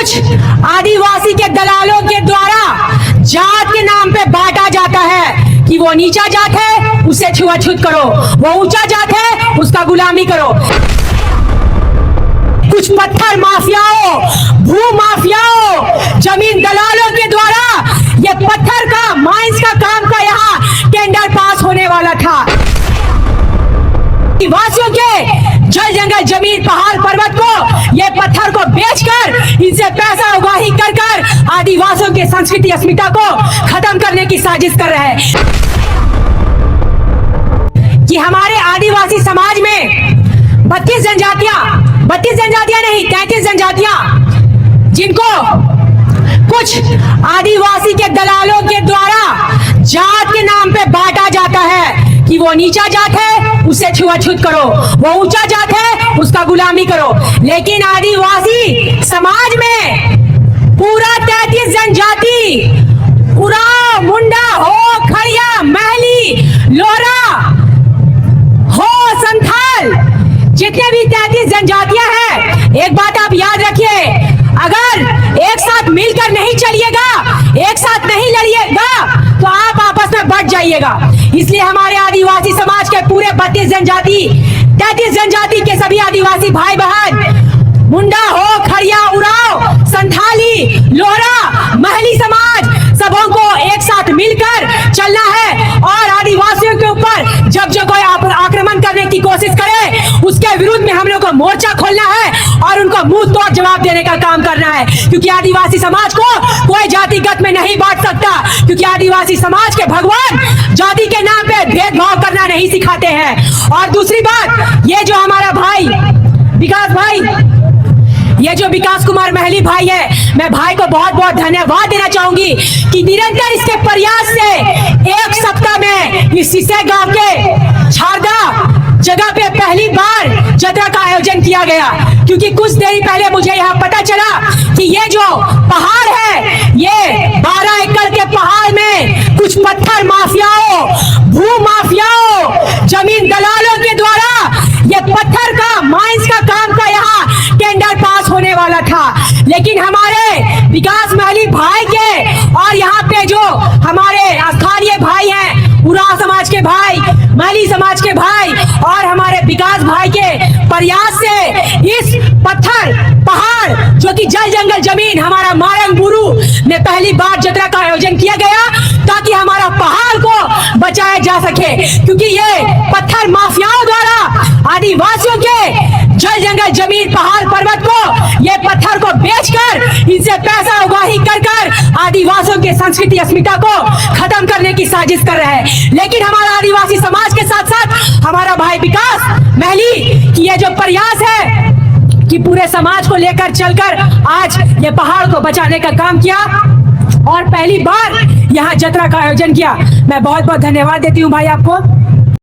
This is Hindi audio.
कुछ आदिवासी के दलालों के द्वारा जात के नाम पे बांटा जाता है कि वो नीचा जात है उसे छुआछूत करो, वो ऊंचा जात है उसका गुलामी करो। कुछ पत्थर माफियाओं, भू माफियाओं, जमीन दलालों के द्वारा ये पत्थर का, माइंस का काम का यहाँ टेंडर पास होने वाला था। आदिवासियों के जल जंगल जमीन पहाड़ पर्वत को, ये पत्थर को बेचकर इनसे पैसा उगाही कर कर आदिवासियों के संस्कृति अस्मिता को खत्म करने की साजिश कर रहे हैं। कि हमारे आदिवासी समाज में 32 जनजातियां नहीं, 33 जनजातियां, जिनको कुछ आदिवासी के दलालों के द्वारा जात के नाम पे बांटा जाता है कि वो नीचा जात है उसे छुआछूत करो, वो ऊंचा जात है उसका गुलामी करो। लेकिन आदिवासी समाज में पूरा 33 जनजाति, उरांव, मुंडा हो, खड़िया, महली, लोरा हो, संथाल, जितने भी 33 जनजातियां हैं, एक बात आप याद रखिए, अगर एक साथ मिलकर नहीं चलिएगा, एक साथ नहीं लड़िएगा तो आप आपस में बट जाइएगा। इसलिए हमारे आदिवासी समाज के पूरे 32 जनजाति, 33 जनजाति के सभी आदिवासी भाई बहन, मुंडा हो, खड़िया, उरांव, संथाली, लोहरा, महली समाज, सबों को एक साथ मिलकर चलना है। और आदिवासियों के ऊपर जब जो कोई आक्रमण करने की कोशिश करे उसके विरुद्ध में हम लोग को मोर्चा खोलना है और उनको मुंह तोड़ जवाब देने का काम करना है। क्योंकि आदिवासी समाज को कोई जातिगत में नहीं बांट सकता, क्योंकि आदिवासी समाज के भगवान जाति के नाम पे भेदभाव करना नहीं सिखाते हैं। और दूसरी बात, ये जो हमारा भाई विकास भाई, ये जो विकास कुमार महली भाई है, मैं भाई को बहुत बहुत धन्यवाद देना चाहूंगी कि निरंतर इसके प्रयास से एक सप्ताह में इस सिसे गांव के छारदा जगह पे पहली बार जत्रा का आयोजन किया गया। क्योंकि कुछ देर पहले मुझे यहाँ पता चला कि ये जो पहाड़ है, ये 12 एकड़ के पहाड़ में कुछ पत्थर माफियाओं, भू माफियाओं, जमीन दलालों के द्वारा ये पत्थर का, माइंस का काम का यहाँ टेंडर पास होने वाला था। लेकिन हमारे विकास महली भाई के और यहाँ पे जो हमारे स्थानीय भाई हैं, उरांव समाज के भाई, महली समाज के भाई और हमारे विकास भाई के प्रयास से इस पत्थर पहाड़ जो कि जल जंगल जमीन हमारा मारंग बुरू में पहली बार जत्रा का आयोजन किया गया ताकि हमारा पहाड़ को बचाया जा सके। क्योंकि ये पत्थर माफियाओं द्वारा आदिवासियों के जल जंगल जमीन पहाड़ पर्वत को, ये पत्थर को बेचकर इनसे पैसा उगाही कर कर आदिवासियों के संस्कृति अस्मिता को खत्म करने की साजिश कर रहे हैं। लेकिन हमारा आदिवासी समाज के साथ साथ हमारा भाई विकास महली की ये जो प्रयास है कि पूरे समाज को लेकर चलकर आज ये पहाड़ को बचाने का काम किया और पहली बार यहाँ जत्रा का आयोजन किया। मैं बहुत बहुत धन्यवाद देती हूँ भाई आपको।